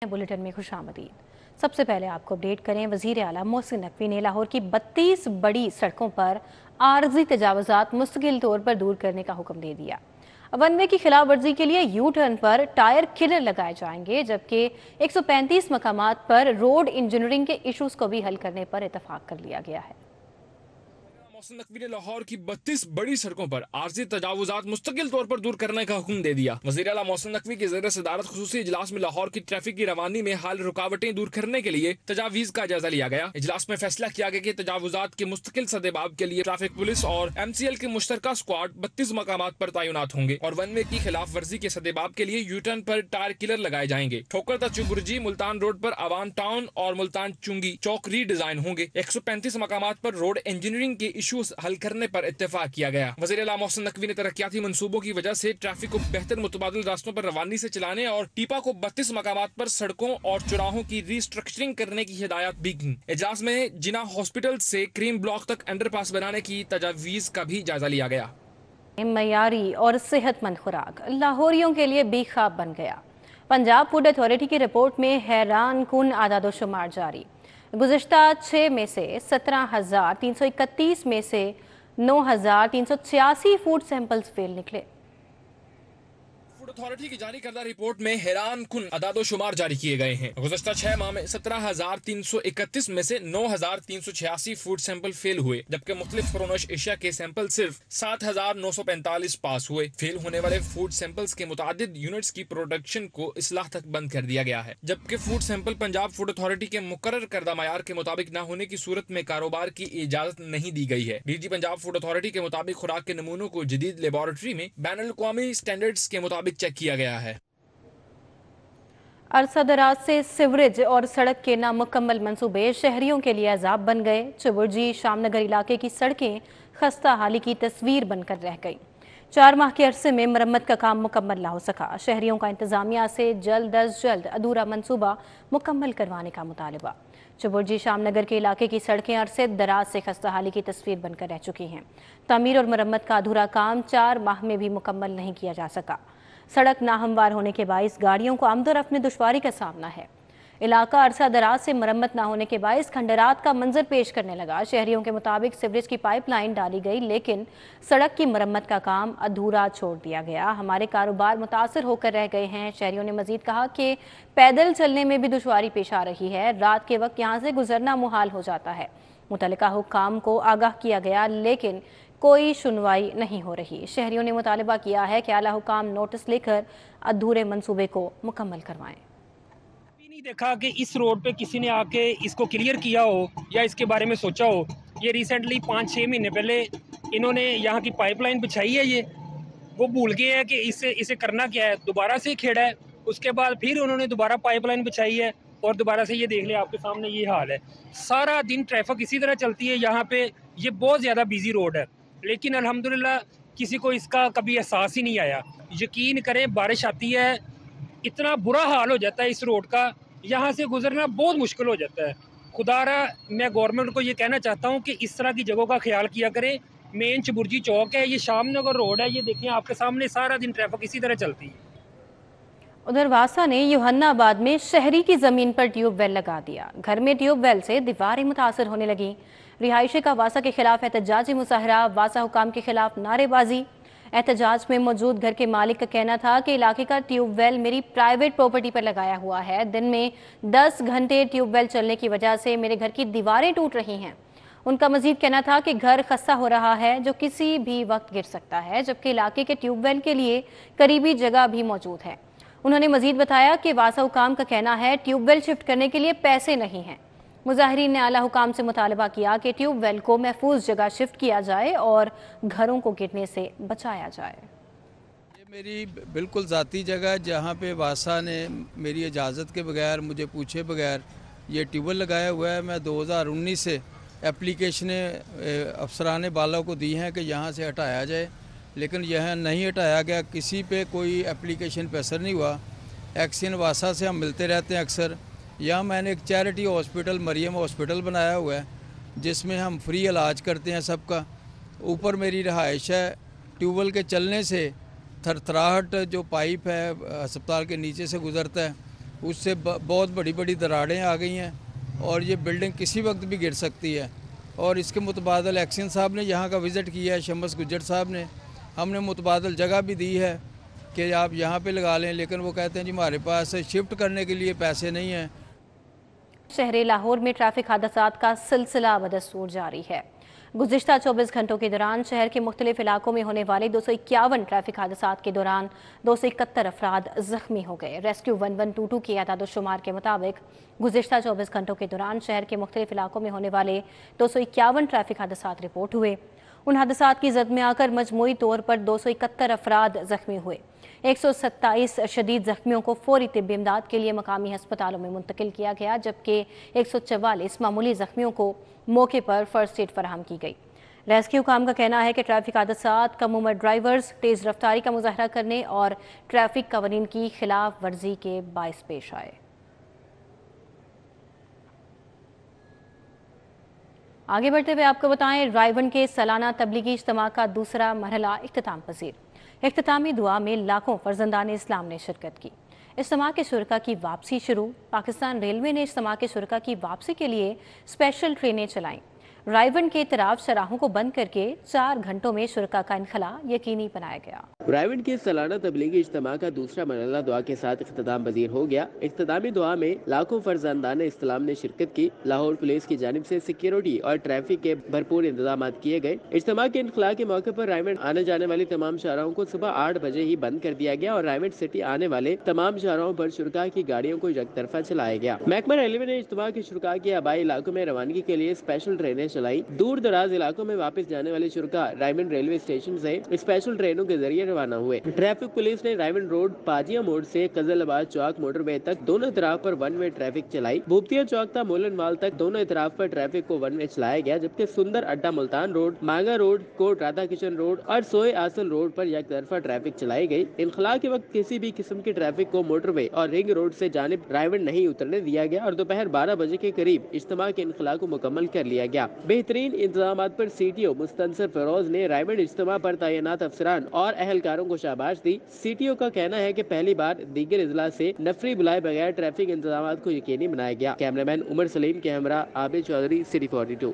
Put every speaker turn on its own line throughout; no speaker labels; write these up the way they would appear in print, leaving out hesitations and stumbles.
Bulletin में खुशामदीद। सबसे पहले आपको अपडेट करें, वजीर आला मोहसिन नकवी ने लाहौर की 32 बड़ी सड़कों पर आर्जी तजावुजात मुस्तकिल तौर पर दूर करने का हुक्म दे दिया। वन वे की खिलाफ वर्जी के लिए यू टर्न पर टायर किलर लगाए जाएंगे, जबकि 135 मकामात पर रोड इंजीनियरिंग के इशूज को भी हल करने पर इतफाक कर लिया गया है।
मोहसिन नकवी ने लाहौर की 32 बड़ी सड़कों पर आर्जी तजावुजात मुस्तकिल तौर पर दूर करने का हुक्म दे दिया। वज़ीर आला मोहसिन नकवी के ज़रिए सदारत खुसूसी इजलास में लाहौर की ट्रैफिक की रवानी में हाल रुकावटें दूर करने के लिए तजावीज़ का जायजा लिया गया। इजलास में फैसला किया गया कि तजावुजात के मुस्तकिल सदेबाब के लिए ट्रैफिक पुलिस और MCL की मुश्तरका स्क्वाड 32 मकामात पर तैनात होंगे और वन वे की खिलाफ वर्जी के सदेबाब के लिए यू टर्न पर टायर किलर लगाए जाएंगे। ठोकर तचुबुर्जी मुल्तान रोड पर अवान टाउन और मुल्तान चुंगी चौक री डिजाइन होंगे। 135 मकामात पर रोड इंजीनियरिंग के इशूज हल करने पर इत्तेफाक किया गया। वज़ीर आला मोहसिन नकवी ने तरक्याती मंसूबों की वजह से ट्रैफिक को बेहतर मुतबादिल रास्तों पर रवानी से चलाने और टीपा को 32 मकामात पर सड़कों और चौराहों की रीस्ट्रक्चरिंग करने की हिदायत भी की। इजलास में जिना हॉस्पिटल से क्रीम ब्लॉक तक अंडरपास बनाने की तजावीज का भी जायजा लिया गया।
मयारी और सेहतमंद खुराक लाहौरियों के लिए बेख्वाब बन गया। पंजाब फूड अथॉरिटी की रिपोर्ट में हैरान कुन आदादोशुमार जारी। गुज़िश्ता 6 में से 17,331 में से 9,386 फूड सैंपल्स फेल निकले।
फूड अथॉरिटी की जारी करदा रिपोर्ट में हैरान कुन अदादो शुमार जारी किए गए हैं। गुज़श्ता 6 माह में 17,331 में से 9,386 फूड सैंपल फेल हुए, जबकि मुख्तलिफ कोरोनिश एशिया के सैंपल सिर्फ 7,945 पास हुए। फेल होने वाले फूड सैंपल्स के मुतादिद यूनिट्स की प्रोडक्शन को इस्लाह तक बंद कर दिया गया है, जबकि food sample Punjab food authority के मुकर्रर करदा मयार के मुताबिक न होने की सूरत में कारोबार की इजाजत नहीं दी गई है। DG पंजाब फूड अथॉरिटी के मुताबिक खुराक के नमूनों को जदीद लेबोरेटरी में बैनुल-अक़वामी स्टैंडर्ड्स के मुताबिक चेक किया गया है।
अरसा दराज से सिवरेज और सड़क के नामुकम्मल मंसूबे शहरियों के लिए अजाब बन गए। चुबुर्जी शामनगर इलाके की सड़कें खस्ता हाली की तस्वीर बनकर रह गई। 4 माह के अरसे में मरम्मत का काम मुकम्मल ना हो सका। शहरियों का इंतजामिया से जल्द अज जल्द अधूरा मंसूबा मुकम्मल करवाने का मुतालबा। चुबुर्जी शामनगर के इलाके की सड़कें अरसे दराज से खस्ता हाली की तस्वीर बनकर रह चुकी हैं। तामीर और मरम्मत का अधूरा काम 4 माह में भी मुकम्मल नहीं किया जा सका। सड़क नाहमवार होने के बाइस गाड़ियों को आमदोरफ्त में दुश्वारी का सामना है। इलाका अरसा दराज से मरम्मत न होने के बाइस खंडरात का मंजर पेश करने लगा। शहरियों के मुताबिक सीवरेज की पाइपलाइन डाली गई, लेकिन सड़क की मरम्मत का काम अधूरा छोड़ दिया गया। हमारे कारोबार मुतासर होकर रह गए हैं। शहरियों ने मजीद कहा कि पैदल चलने में भी दुश्वारी पेश आ रही है। रात के वक्त यहाँ से गुजरना मुहाल हो जाता है। मुतल्लिका हुक्काम को आगाह किया गया, लेकिन कोई सुनवाई नहीं हो रही। शहरियों ने मुतालबा किया है कि आला हुकाम नोटिस लेकर अधूरे मंसूबे को मुकम्मल करवाएं।
नहीं देखा कि इस रोड पे किसी ने आके इसको क्लियर किया हो या इसके बारे में सोचा हो। ये रिसेंटली 5-6 महीने पहले इन्होंने यहाँ की पाइपलाइन बिछाई है, ये वो भूल गए हैं कि इसे करना क्या है। दोबारा से खेड़ा है, उसके बाद फिर उन्होंने दोबारा पाइपलाइन बिछाई है और दोबारा से ये देख लें, आपके सामने ये हाल है। सारा दिन ट्रैफिक इसी तरह चलती है यहाँ पे। ये बहुत ज़्यादा बिजी रोड है, लेकिन अल्हम्दुलिल्लाह किसी को इसका कभी एहसास ही नहीं आया। यकीन करें, बारिश आती है इतना बुरा हाल हो जाता है इस रोड का, यहाँ से गुजरना बहुत मुश्किल हो जाता है। खुदारा मैं गवर्नमेंट को ये कहना चाहता हूँ कि इस तरह की जगहों का ख्याल किया करे। मेन चुबुर्जी चौक है, ये शामनगर रोड है, ये देखें आपके सामने सारा दिन ट्रैफिक इसी तरह चलती है।
उधर वासा ने यूहन्नाबाद में शहरी की जमीन पर ट्यूबवेल लगा दिया। घर में ट्यूबवेल से दीवारें मुतासर होने लगी। रिहायशी का वासा के खिलाफ एहतजाजी मुजाहरा, वासा हुकाम के खिलाफ नारेबाजी। एहतजाज में मौजूद घर के मालिक का कहना था कि इलाके का ट्यूबवेल मेरी प्राइवेट प्रॉपर्टी पर लगाया हुआ है। दिन में 10 घंटे ट्यूबवेल चलने की वजह से मेरे घर की दीवारें टूट रही हैं। उनका मजीद कहना था कि घर खस्ता हो रहा है, जो किसी भी वक्त गिर सकता है, जबकि इलाके के ट्यूबवेल के लिए करीबी जगह भी मौजूद है। उन्होंने मजीद बताया कि वासा हुकाम का कहना है ट्यूबवेल शिफ्ट करने के लिए पैसे नहीं हैं। मुजाहिरीन ने आला हुकाम से मुतालबा किया कि ट्यूबवेल को महफूज जगह शिफ्ट किया जाए और घरों को गिरने से बचाया जाए।
ये मेरी बिल्कुल ज़ाती जगह है, जहाँ पे वासा ने मेरी इजाज़त के बगैर, मुझे पूछे बगैर ये ट्यूबवेल लगाया हुआ है। मैं 2019 से एप्लीकेशनें अफसरान बाला को दी हैं कि यहाँ से हटाया जाए, लेकिन यह नहीं हटाया गया। किसी पे कोई एप्लीकेशन पे असर नहीं हुआ। एक्शन वासा से हम मिलते रहते हैं अक्सर। यहाँ मैंने एक चैरिटी हॉस्पिटल मरियम हॉस्पिटल बनाया हुआ है, जिसमें हम फ्री इलाज करते हैं सबका। ऊपर मेरी रहाइश है। ट्यूबवेल के चलने से थरथराहट जो पाइप है अस्पताल के नीचे से गुजरता है, उससे बहुत बड़ी बड़ी दरारें आ गई हैं और ये बिल्डिंग किसी वक्त भी गिर सकती है। और इसके मुतबादल एक्शन साहब ने यहाँ का विज़िट किया है, शम्स गुज्जर साहब ने, हमने मुतबादल जगह भी दी है कि आप यहाँ पे लगा लें, लेकिन वो कहते हैं जी हमारे पास शिफ्ट करने के लिए पैसे नहीं हैं।
शहर लाहौर में ट्रैफिक हादसात का सिलसिला बदस्तूर जारी है। गुज़िश्ता 24 घंटों के दौरान शहर के मुख्तलिफ इलाकों में होने वाले 251 ट्रैफिक हादसात के दौरान 271 अफराद जख्मी हो गए। रेस्क्यू 1122 की आदाद-ओ-शुमार के मुताबिक गुज़िश्ता 24 घंटों के दौरान शहर के मुख्तलिफ इलाकों में होने वाले 251 ट्रैफिक हादसात रिपोर्ट हुए। उन हादसात की जद में आकर मजमूई तौर पर 271 अफराद जख्मी हुए। 127 शदीद जख्मियों को फौरी तिब्बी इमदाद के लिए मकामी हस्पतालों में मुंतकिल किया गया, जबकि 144 मामूली जख्मियों को मौके पर फर्स्ट एड फराहम की गई। रेस्क्यू काम का कहना है कि ट्रैफिक हादसात कम उम्र ड्राइवर्स, तेज़ रफ्तारी का मुजाहरा करने और ट्रैफिक कवानीन की खिलाफ वर्जी के बाइस पेश आए। आगे बढ़ते हुए आपको बताएं, रायवन के सालाना तबलीगी इज्तिमा का दूसरा मरहला इख्तिताम पजीर। इख्तितामी दुआ में लाखों फर्जंदान इस्लाम ने शिरकत की। इज्तिमा के शुरका की वापसी शुरू। पाकिस्तान रेलवे ने इज्तिमा के शुरका की वापसी के लिए स्पेशल ट्रेनें चलाईं। रायवन के तराफ शराहों को बंद करके 4 घंटों में शुरका का इनखला यकीनी बनाया गया।
रायवन के सालाना तबलीगी इज्तिमा का दूसरा मरहला दुआ के साथ इख्तिताम पजीर हो गया। इख्तितामी दुआ में लाखों फर्जंदान इस्लाम ने शिरकत की। लाहौर पुलिस की जानिब से सिक्योरिटी और ट्रैफिक के भरपूर इंतजाम किए गए। इज्तिमा के इनखला के मौके पर रायवन आने जाने वाली तमाम शाहराहों को सुबह 8 बजे ही बंद कर दिया गया और रायवन सिटी आने वाले तमाम शाहराहों पर शुरका की गाड़ियों को यकतरफा चलाया गया। महकमा रेलवे ने इज्तिमा के शुरका के आबाई इलाकों में रवानगी के लिए स्पेशल ट्रेनें चलाई। दूर दराज इलाकों में वापस जाने वाले शुरका रायवन रेलवे स्टेशन से स्पेशल ट्रेनों के जरिए रवाना हुए। ट्रैफिक पुलिस ने रायवन रोड पाजिया मोड़ से कजलाबाद चौक मोटरवे तक दोनों तरफ पर वन वे ट्रैफिक चलाई। भूपतिया चौक था मोलनवाल तक दोनों तरफ पर ट्रैफिक को वन वे चलाया गया, जबकि Sundar Adda Multan road, Manga road, Kot Radha Kishan road और सोए आसल रोड पर एक तरफा ट्रैफिक चलाई गई। इनखला के वक्त किसी भी किस्म की ट्रैफिक को मोटरवे और रिंग रोड से जानिब रायवन नहीं उतरने दिया गया और दोपहर 12 बजे के करीब इज्तिमा के इनखला को मुकम्मल कर लिया गया। बेहतरीन इंतजाम पर सीटीओ मुस्तनसर फरोज ने रायवन इज्तिमा पर तैनात अफसरान और अहलकारों को शाबाश दी। सीटीओ का कहना है कि पहली बार दीगर इजला से नफरी बुलाए बगैर ट्रैफिक इंतजाम को यकीनी बनाया गया। कैमरामैन उमर सलीम के हमरा आबिद चौधरी, सिटी 42।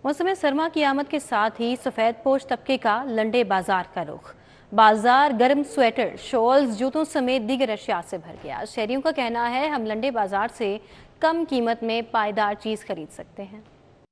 मौसम सरमा की आमद के साथ ही सफ़ेद पोश तबके का लंडे बाजार का रुख। बाजार गर्म स्वेटर, शॉल्स, जूतों समेत दीगर अशिया से भर गया। शहरियों का कहना है हम लंडे बाजार से कम कीमत में पायदार चीज़ खरीद सकते हैं।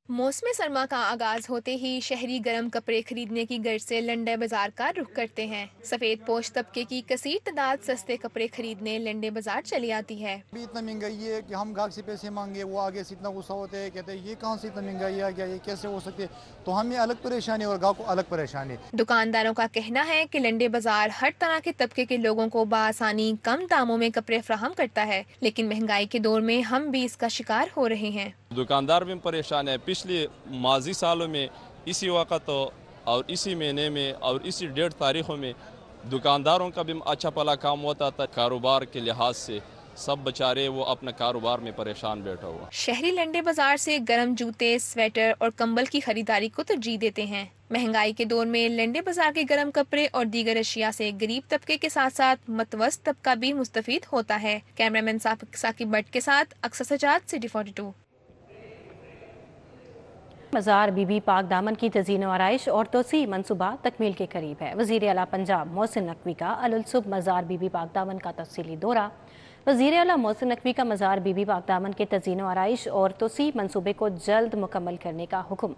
मौसम सरमा का आगाज होते ही शहरी गर्म कपड़े खरीदने की गर्ज से लंडे बाजार का रुख करते हैं। सफेद पोश तबके की कसीर तादाद सस्ते कपड़े खरीदने लंडे बाजार चली आती है।
अभी इतना महंगाई है कि हम गाहक से पैसे मांगे, वो आगे से इतना गुस्सा होते हैं, कहते हैं ये कहाँ से इतना महंगाई आ गया, ये कैसे हो सकते है। तो हमें अलग परेशानी और गाहक को अलग परेशानी।
दुकानदारों का कहना है कि लंडे बाजार हर तरह के तबके के लोगों को बासानी कम दामों में कपड़े फराहम करता है, लेकिन महंगाई के दौर में हम भी इसका शिकार हो रहे हैं।
दुकानदार भी परेशान है। पिछले माजी सालों में इसी वक्त और इसी महीने में और इसी 1.5 तारीखों में दुकानदारों का भी अच्छा भला काम होता था। कारोबार के लिहाज से सब बेचारे वो अपने कारोबार में परेशान बैठा हुआ।
शहरी लंडे बाजार से गर्म जूते, स्वेटर और कंबल की खरीदारी को तरजीह देते हैं। महंगाई के दौर में लंडे बाजार के गर्म कपड़े और दीगर अशिया से गरीब तबके के साथ साथ मतवस्त तबका भी मुस्तफीद होता है। कैमरामैन साकिब भट्ट के साथ अक्सर सजाद, सिटी 42।
मज़ार बीबी पाक दामन की तज़ीन व आराइश और तोसी मनसूबा तकमील के करीब है। वज़ीर आला पंजाब मोहसिन नकवी का अलसुब मज़ार बीबी पाक दामन का तफसीली दौरा। वज़ीर आला मोहसिन नकवी का मज़ार बीबी पाक दामन के तज़ीन व आराइश और तोसी मनसूबे को जल्द मुकम्मल करने का हुक्म।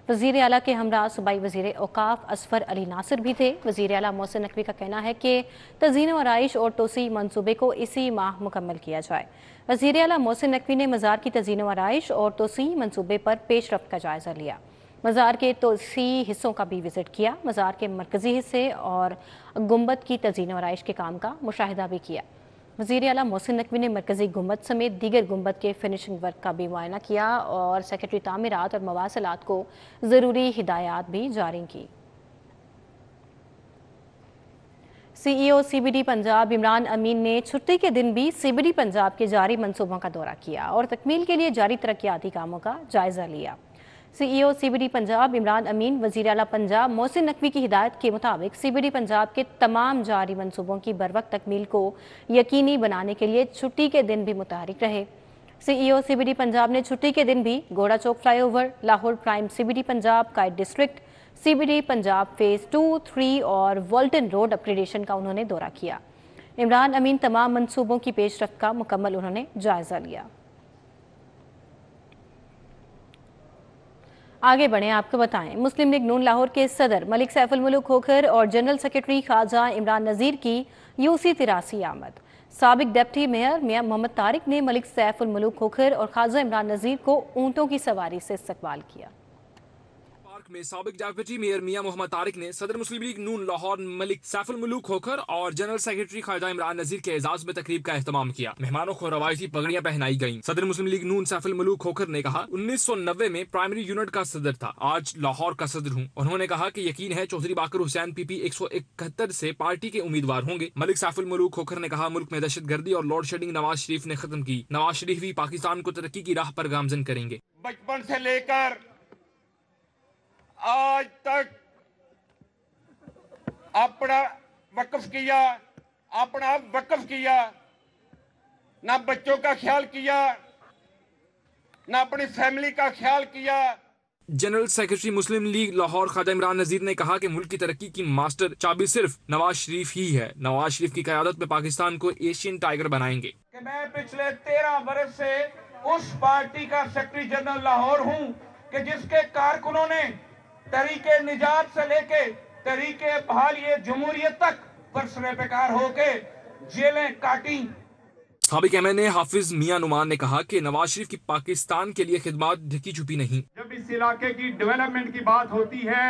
वज़ीर आला के हमरा सूबाई वज़ीर औकाफ असफर अली नासिर भी थे। वज़ीर आला मोहसिन नकवी का कहना है कि तज़ीन व आराइश और तोसी मनसूबे को इसी माह मुकम्मल किया जाए। वज़ीर आला मोहसिन नकवी ने मज़ार की तज़ीन व आराइश और तोसी मनसूबे पर पेशरफ्त का जायज़ा लिया। मज़ार के तोसी हिस्सों का भी विज़िट किया। मज़ार के मरकज़ी हिस्से और गुंबद की तज़ीन व आराइश के काम का मुशाहिदा भी किया। वज़ीर आला मोहसिन नकवी ने मरकज़ी गुंबद समेत दीगर गुंबद के फिनिशिंग वर्क का भी मुआयना किया और सेक्रेटरी तामीरात और मवासलात को ज़रूरी हिदायत भी जारी की। CEO CBD पंजाब इमरान अमीन ने छुट्टी के दिन भी CBD पंजाब के जारी मंसूबों का दौरा किया और तकमील के लिए जारी तरक्याती कामों का जायज़ा लिया। CEO CBD पंजाब इमरान अमीन वज़ीर आला पंजाब मोहसिन नकवी की हिदायत के मुताबिक CBD पंजाब के तमाम जारी मंसूबों की बरवक्त तकमील को यकीनी बनाने के लिए छुट्टी के दिन भी मुतहरिक रहे। CEO CBD पंजाब ने छुट्टी के दिन भी घोड़ा Chowk flyover, Lahore prime CBD Punjab, kite district CBD Punjab phase 2, 3 और वॉल्टन रोड अपग्रेडेशन का उन्होंने दौरा किया। इमरान अमीन तमाम मंसूबों की पेशरफ्त का मुकम्मल उन्होंने जायजा लिया। आगे बढ़ें, आपको बताएं, मुस्लिम लीग नून लाहौर के सदर मलिक सैफुल मुल्क खोखर और जनरल सेक्रेटरी ख्वाजा इमरान नज़ीर की UC 83 आमद। साबिक डिप्टी मेयर मियां मोहम्मद तारिक ने मलिक सैफुल मुल्क खोखर और ख्वाजा इमरान नज़ीर को ऊँटों की सवारी से इस्तकबाल किया।
में साबिक डिप्टी मेयर मियां मोहम्मद तारिक ने सदर मुस्लिम लीग नून लाहौर मलिक सैफुल मुल्क खोखर और जनरल सेक्रेटरी ख्वाजा इमरान नज़ीर के एजाज में तकरीब का एहतमाम किया। मेहमानों को रवायती पगड़ियां पहनाई गईं। सदर मुस्लिम लीग नून सैफुल मुल्क खोखर ने कहा, 1990 में प्राइमरी यूनिट का सदर था, आज लाहौर का सदर हूं। उन्होंने कहा कि यकीन है चौधरी बाकर हुसैन PP 171 से पार्टी के उम्मीदवार होंगे। मलिक सैफुल मुल्क खोखर ने कहा, मुल्क में दहशतगर्दी और लोड शेडिंग नवाज शरीफ ने खत्म की। नवाज शरीफ भी पाकिस्तान को तरक्की की राह पर गामजन करेंगे।
बचपन से लेकर आज तक अपना वक्फ किया, अपना वक्फ किया, ना बच्चों का ख्याल किया, ना अपनी फैमिली का ख्याल किया।
जनरल सेक्रेटरी मुस्लिम लीग लाहौर ख्वाजा इमरान नज़ीर ने कहा कि मुल्क की तरक्की की मास्टर चाबी सिर्फ नवाज शरीफ ही है। नवाज शरीफ की क़यादत में पाकिस्तान को एशियन टाइगर बनाएंगे।
कि मैं पिछले 13 बरस से उस पार्टी का सेक्रेटरी जनरल लाहौर हूं कि जिसके कारकुनों ने तरीके निजात से लेके तरीके बहाली जमहूरियत तक बरसरे बेकार होके जेलें काटी।
साबिक MNA हाफिज मियां नुमान ने कहा कि नवाज शरीफ की पाकिस्तान के लिए खिदमत ढकी छुपी नहीं।
जब इस इलाके की डेवलपमेंट की बात होती है,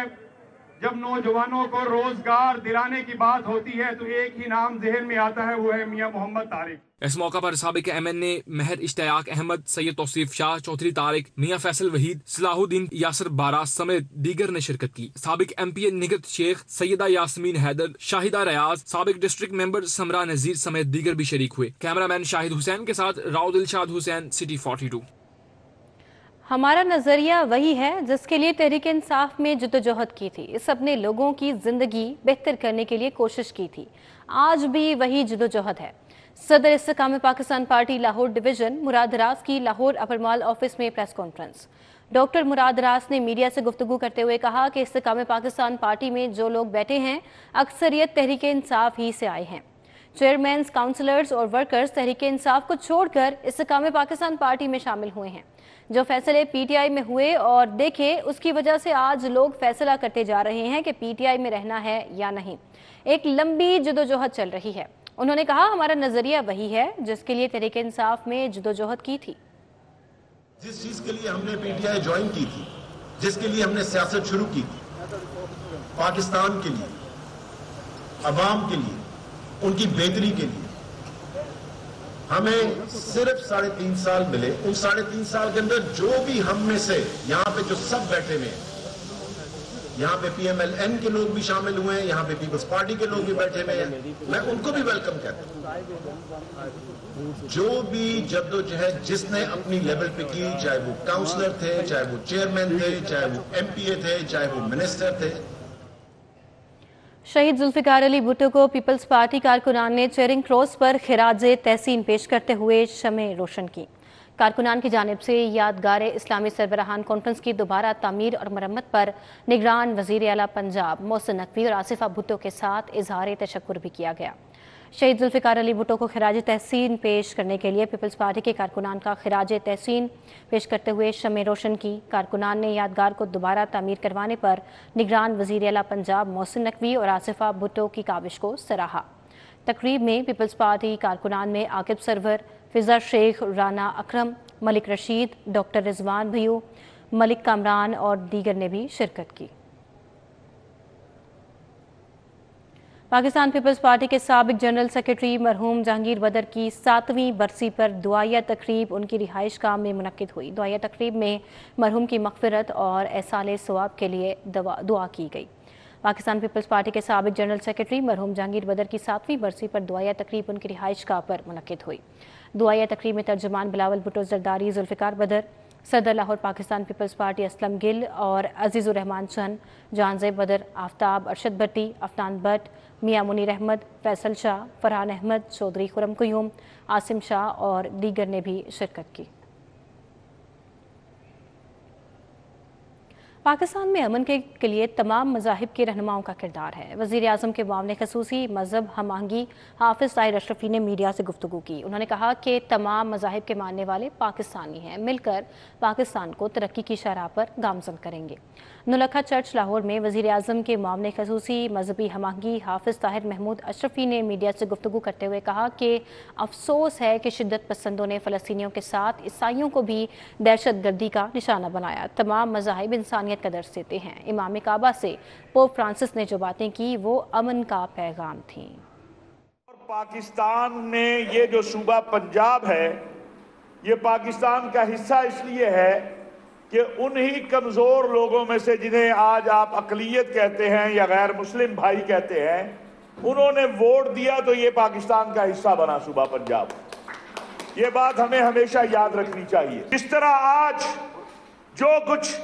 जब नौजवानों को रोजगार दिलाने की बात होती है, तो एक ही नाम जहन में आता है, वो है मियां मोहम्मद तारिक।
इस मौका पर साबिक MNA महर इश्तियाक अहमद, सैयद तौसीफ शाह, चौधरी तारिक, मियां फैसल वहीद, सलाहुद्दीन यासर बारा समेत दीगर ने शिरकत की। साबिक MP निगत शेख, सैयदा यास्मीन हैदर, शाहिदा रियाज, साबिक डिस्ट्रिक्ट मेंबर समरा नजीर समेत दीगर भी शरीक हुए। कैमरामैन शाहिद हुसैन के साथ राव दिलशाद हुसैन, सिटी 42।
हमारा नज़रिया वही है जिसके लिए तहरीक इंसाफ में जद्दोजहद की थी। इस अपने लोगों की जिंदगी बेहतर करने के लिए कोशिश की थी। आज भी वही जद्दोजहद है। सदर इस्तेकाम पाकिस्तान पार्टी लाहौर डिवीजन मुराद रास की लाहौर अपर माल ऑफिस में प्रेस कॉन्फ्रेंस। डॉक्टर मुराद रास ने मीडिया से गुफ्तगू करते हुए कहा कि इस्तेकाम पाकिस्तान पार्टी में जो लोग बैठे हैं अक्सरियत तहरीक इंसाफ ही से आए हैं। चेयरमैन, काउंसलर्स और वर्कर्स तहरीक इंसाफ को छोड़कर इस्तेकाम पाकिस्तान पार्टी में शामिल हुए हैं। जो फैसले PTI में हुए और देखे, उसकी वजह से आज लोग फैसला करते जा रहे हैं कि PTI में रहना है या नहीं। एक लंबी जदोजहद चल रही है। उन्होंने कहा, हमारा नजरिया वही है जिसके लिए तहरीक इंसाफ में जदोजहद की थी।
जिस चीज के लिए हमने PTI ज्वाइन की थी, जिसके लिए हमने सियासत शुरू की थी, पाकिस्तान के लिए, अवाम के लिए, उनकी बेहतरी के लिए, हमें सिर्फ 3.5 साल मिले। उन 3.5 साल के अंदर जो भी हम में से यहाँ पे जो सब बैठे हुए हैं, यहाँ पे PMLN के लोग भी शामिल हुए हैं, यहाँ पे पीपल्स पार्टी के लोग भी बैठे हुए हैं, मैं उनको भी वेलकम करता हूँ। जो भी जद्दोजहद जिसने अपनी लेवल पे की, चाहे वो काउंसलर थे, चाहे वो चेयरमैन थे, चाहे वो MPA थे, चाहे वो मिनिस्टर थे।
शहीद जुल्फिकार अली भुट्टो को पीपल्स पार्टी कारकुनान ने चेयरिंग क्रॉस पर खिराजे तहसीन पेश करते हुए शमे रोशन की। कारकुनान की जानिब से यादगार इस्लामी सरबराहान कॉन्फ्रेंस की दोबारा तामीर और मरम्मत पर निगरान वज़ीर आला पंजाब मोहसिन नकवी और आसिफा भुट्टो के साथ इजहार तशक्कुर भी किया गया। शहीद जुल्फिकार अली भुट्टो को खिराज तहसीन पेश करने के लिए पीपल्स पार्टी के कारकुनान का खिराज तहसीन पेश करते हुए शमे रोशन की। कारकुनान ने यादगार को दोबारा तामीर करवाने पर निगरान वज़ीर आला पंजाब मोहसिन नकवी और आसिफा भुट्टो की काविश को सराहा। तकरीब में पीपल्स पार्टी कारकुनान में आकिब सरवर, फिजा शेख, राना अकरम, मलिक रशीद, डॉक्टर रिजवान भयू, मलिक कामरान और दीगर ने भी शिरकत की। पाकिस्तान पीपल्स पार्टी के साबिक जनरल सेक्रेटरी मरहूम जहांगीर बदर की 7वीं बरसी पर दुआया तकरीब उनकी रिहाइश गाह में मुनक्किद हुई। दुआया तकरीब में मरहूम की मग़फ़िरत और एहसाले सवाब के लिए दुआ की गई। पाकिस्तान पीपल्स पार्टी के साबिक जनरल सेक्रेटरी मरहूम जहांगीर बदर की 7वीं बरसी पर दुआया तकरीब उनकी रिहाइश गाह पर मुनक्किद हुई। दुआया तकरीब में तर्जुमान बिलावल भुट्टो जरदारी, जुल्फिकार बदर, صدر لاہور پاکستان پیپلز پارٹی اسلم گل اور عزیز الرحمان چند، جانزیب بدر، آفتاب، ارشد بھٹی، افنان بٹ، میاں منیر احمد، فیصل شاہ، فرحان احمد، چودھری خرم قیوم، عاصم شاہ اور دیگر نے بھی شرکت کی۔ پاکستان میں امن کے لیے تمام مذاہب کے رہنماؤں کا کردار ہے۔ وزیر اعظم کے معاون خصوصی مذہب ہم آہنگی حافظ طاہر اشرفی نے میڈیا سے گفتگو کی۔ انہوں نے کہا کہ تمام مذاہب کے ماننے والے پاکستانی ہیں، مل کر پاکستان کو ترقی کی شرح پر گامزن کریں گے۔ نولکھا چرچ لاہور میں وزیر اعظم کے معاون خصوصی مذہبی ہم آہنگی حافظ طاہر محمود اشرفی نے میڈیا سے گفتگو کرتے ہوئے کہا کہ افسوس ہے کہ شدت پسندوں نے فلسطینیوں کے ساتھ عیسائیوں کو بھی دہشت گردی کا نشانہ بنایا۔ تمام مذاہب انسانیت کا درس دیتے ہیں۔ امام کعبہ سے پوپ فرانسس نے جو باتیں کی وہ امن کا پیغام تھیں۔
پاکستان میں یہ جو صوبہ پنجاب ہے یہ پاکستان کا حصہ اس لیے ہے کہ انہی کمزور لوگوں میں سے جنہیں آج آپ اقلیت کہتے ہیں یا غیر مسلم بھائی کہتے ہیں، انہوں نے ووٹ دیا تو یہ پاکستان کا حصہ بنا صوبہ پنجاب۔ یہ بات ہمیں ہمیشہ یاد رکھنی چاہیے۔ اس طرح آج جو کچھ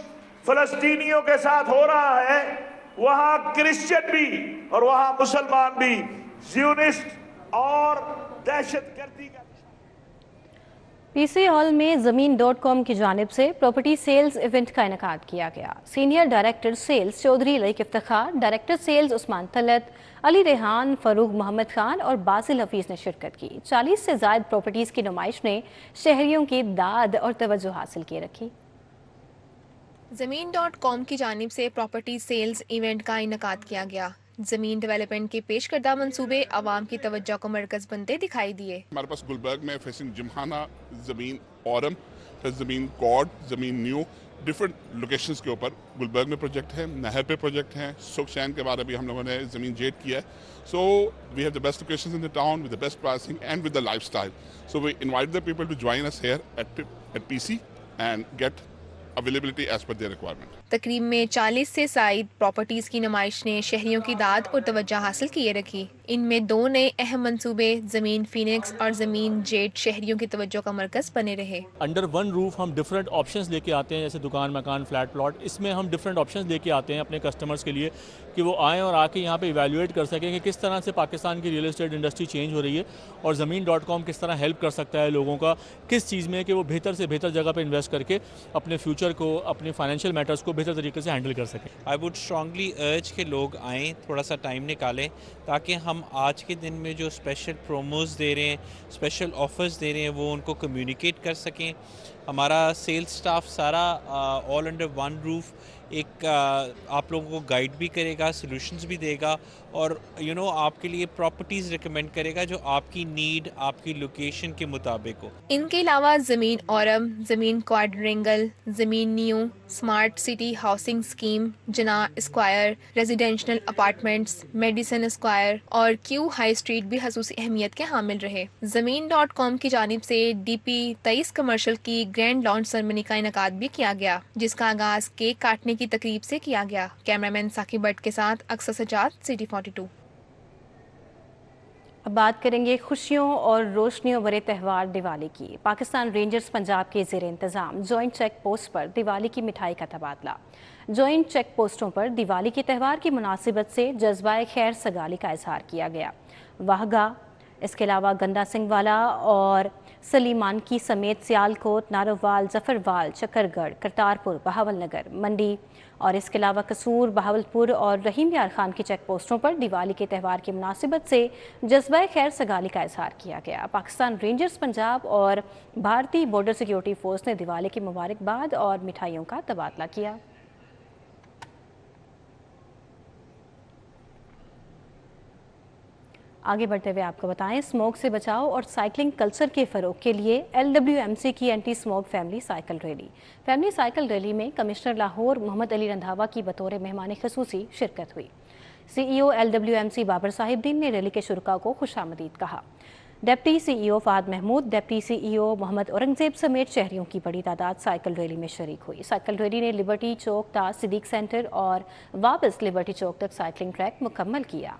فلسطینیوں کے ساتھ ہو رہا ہے وہاں کرسچن بھی اور وہاں مسلمان بھی زیونسٹ اور دہشت گردی کا
پی سی ہال میں زمین.com کی جانب سے پراپرٹی سیلز ایونٹ کا انعقاد کیا گیا۔ Senior director sales Chaudhry Laiq Iftikhar, director sales Usman Talat, Ali Rehan, Farooq Muhammad Khan اور باسل حفیظ نے شرکت کی۔ 40 سے زائد پراپرٹیز کی نمائش نے شہریوں کی داد اور توجہ حاصل کیے رکھی۔
زمین.com کی جانب سے پراپرٹی سیلز ایونٹ کا انعقاد کیا گیا۔ زمین ڈیولپمنٹ کے پیش کردہ منصوبے عوام کی توجہ کو مرکز بنتے دکھائی دیے۔
ہمارے پاس گلبرگ میں فیسنگ جمخانہ، زمین اورم، زمین کوڈ، زمین نیو، ڈفرنٹ لوکیشنز کے اوپر گلبرگ میں پروجیکٹ ہے، نہر پہ پروجیکٹ ہیں، سکشین کے بارے بھی ہم لوگوں نے زمین جیٹ کیا ہے۔ So we have the best locations in the town with the best pricing and with the lifestyle. So we invite the people to join us here at P C and get availability as per their requirement۔
تقریب میں 40 سے زائد properties کی نمائش نے شہریوں کی داد اور توجہ حاصل کیے رکھی۔ ان میں 2 نئے اہم منصوبے زمین فینکس اور زمین جیٹ شہریوں کی توجہ کا مرکز بنے رہے۔
انڈر ون روف ہم ڈفرینٹ آپشنز لے کے آتے ہیں، جیسے دکان، مکان، فلیٹ، پلاٹ، اس میں ہم ڈفرینٹ آپشنز لے کے آتے ہیں اپنے کسٹمرز کے لیے کہ وہ آئیں اور آ کے یہاں پہ ایویلیویٹ کر سکیں کہ کس طرح سے پاکستان کی ریئل اسٹیٹ انڈسٹری چینج ہو رہی ہے اور زمین.com کس طرح ہیلپ کر سکتا ہے لوگوں کا کس چیز میں کہ وہ بہتر سے بہتر جگہ پہ انویسٹ کر کے اپنے فیوچر کو، اپنے فائنینشیل میٹرز کو بہتر طریقے سے ہینڈل کر سکیں۔
آئی ووڈ اسٹرانگلی ارج کہ لوگ آئیں، تھوڑا سا ٹائم نکالیں تاکہ ہم آج کے دن میں جو اسپیشل پروموز دے رہے ہیں، اسپیشل آفرز دے رہے ہیں، وہ ان کو کمیونیکیٹ کر سکیں۔ ہمارا سیلز سٹاف سارا آل انڈر ون روف ایک آپ لوگوں کو گائیڈ بھی کرے گا، سلوشنز بھی دے گا اور آپ کے لیے پراپرٹیز ریکمینڈ کرے گا جو آپ کی نیڈ، آپ کی لوکیشن کے مطابق ہو۔
ان کے علاوہ زمین Oram, Zameen quadrangle, Zameen new, smart city housing scheme, Jinnah square, residential apartments, Madison square اور کیو ہائی اسٹریٹ بھی خصوصی اہمیت کے حامل رہے۔ زمین.com کی جانب سے ڈی پی 23 کمرشل کی گرینڈ لانچ سرمنی کا انعقاد بھی کیا گیا، جس کا آغاز کیک کاٹنے کی تقریب سے کیا گیا۔ کیمرامین ثاقب بٹ کے ساتھ اکثر سجاد، سٹی 42۔
اب بات کریں گے خوشیوں اور روشنیوں بھرے تہوار دیوالی کی۔ پاکستان رینجرز پنجاب کے زیر انتظام جوائنٹ چیک پوسٹ پر دیوالی کی مٹھائی کا تبادلہ۔ جوائنٹ چیک پوسٹوں پر دیوالی کے تہوار کی مناسبت سے جذبہ خیر سگالی کا اظہار کیا گیا۔ واہگہ، اس کے علاوہ گندا سنگھ والا اور سلیمان کی سمیت سیالکوٹ، نارووال، ظفروال، چکر گڑھ، کرتارپور، بہاول نگر، منڈی اور اس کے علاوہ قصور، بہاولپور اور رحیم یار خان کی چیک پوسٹوں پر دیوالی کے تہوار کی مناسبت سے جذبہ خیر سگالی کا اظہار کیا گیا۔ پاکستان رینجرز پنجاب اور بھارتی بارڈر سیکیورٹی فورس نے دیوالی کی مبارکباد اور مٹھائیوں کا تبادلہ کیا۔ آگے بڑھتے ہوئے آپ کو بتائیں، اسموک سے بچاؤ اور سائیکلنگ کلچر کے فروغ کے لیے LWMC کی anti smoke family cycle rally. Family cycle rally میں کمشنر لاہور محمد علی رندھاوا کی بطور مہمان خصوصی شرکت ہوئی۔ CEO LWMC بابر صاحب الدین نے ریلی کے شرکاء کو خوش آمدید کہا۔ Deputy CEO Fahad Mahmood, deputy CEO Muhammad Aurangzeb سمیت شہریوں کی بڑی تعداد سائیکل ریلی میں شریک ہوئی۔ سائیکل ریلی نے لبرٹی چوک تا صدیق سینٹر اور واپس لبرٹی چوک تک سائیکلنگ ٹریک مکمل کیا۔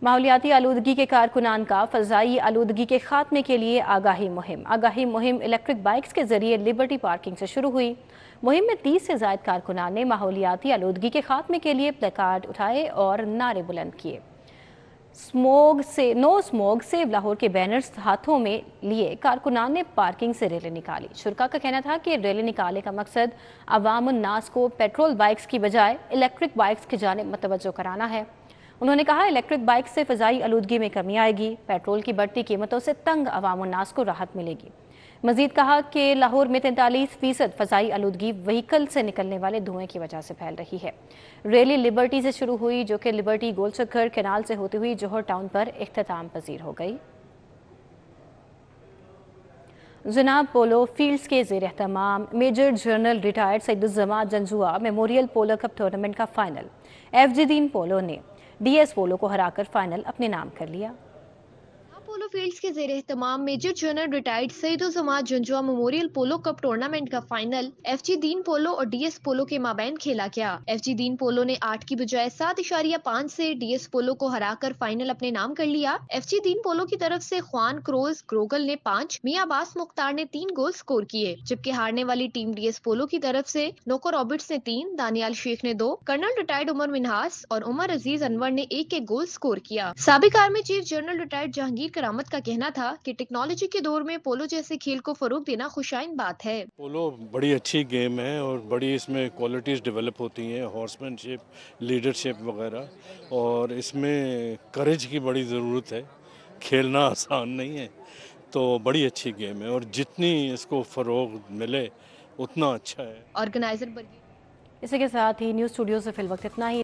ماحولیاتی آلودگی کے کارکنان کا فضائی آلودگی کے خاتمے کے لیے آگاہی مہم الیکٹرک بائکس کے ذریعے لبرٹی پارکنگ سے شروع ہوئی۔ مہم میں 30 سے زائد کارکنان نے ماحولیاتی آلودگی کے خاتمے کے لیے پلیکارڈ اٹھائے اور نعرے بلند کیے۔ نو اسموگ سیو لاہور کے بینرز ہاتھوں میں لیے کارکنان نے پارکنگ سے ریلیں نکالی۔ شرکا کا کہنا تھا کہ ریلیں نکالنے کا مقصد عوام الناس کو پیٹرول بائکس کی بجائے الیکٹرک بائکس کی جانب متوجہ کرانا ہے۔ انہوں نے کہا الیکٹرک بائک سے فضائی آلودگی میں کمی آئے گی، پیٹرول کی بڑھتی قیمتوں سے تنگ عوام الناس کو راحت ملے گی۔ مزید کہا کہ لاہور میں 43% فضائی آلودگی وہیکل سے نکلنے والے دھوئیں کی وجہ سے پھیل رہی ہے۔ ریلی لبرٹی سے شروع ہوئی جو کہ لبرٹی گول چکر کینال سے ہوتی ہوئی جوہر ٹاؤن پر اختتام پذیر ہو گئی۔ جناب پولو فیلڈز کے زیر اہتمام میجر جنرل ریٹائرڈ سید الزمان Janjua memorial polo cup tournament کا فائنل ایف جی دین پولو نے ڈی ایس پولو کو ہرا کر فائنل اپنے نام کر لیا۔
پولو فیلڈز کے زیر اہتمام میجر جنرل ریٹائرڈ سید الزمان Janjua memorial polo cup tournament کا فائنل ایف جی دین پولو اور ڈی ایس پولو کے مابین کھیلا گیا۔ ایف جی دین پولو نے 8 کی بجائے 7.5 سے ڈی ایس پولو کو ہرا کر فائنل اپنے نام کر لیا۔ ایف جی دین پولو کی طرف سے خوان کروز گروگل نے 5، میاں عباس مختار نے 3 گول سکور کیے، جبکہ ہارنے والی ٹیم ڈی ایس پولو کی طرف سے نوکو رابرٹس نے 3، دانیال شیخ نے 2، کرنل ریٹائرڈ عمر منہاس اور عمر عزیز انور نے 1 گول سکور کیا۔ سابق army chief general retired Jahangir کرامت کا کہنا تھا کہ ٹیکنالوجی کے دور میں پولو جیسے کھیل کو فروغ دینا خوشائن بات ہے۔
پولو بڑی اچھی گیم ہے اور بڑی اس میں کوالٹیز ڈیولپ ہوتی ہیں، ہارسمین شپ، لیڈرشپ وغیرہ، اور اس میں کریج کی بڑی ضرورت ہے، کھیلنا آسان نہیں ہے، تو بڑی اچھی گیم ہے اور جتنی اس کو فروغ ملے اتنا اچھا ہے۔
آرگنائزر
اسی کے ساتھ ہی نیوز اسٹوڈیو سے فی الوقت اتنا ہی۔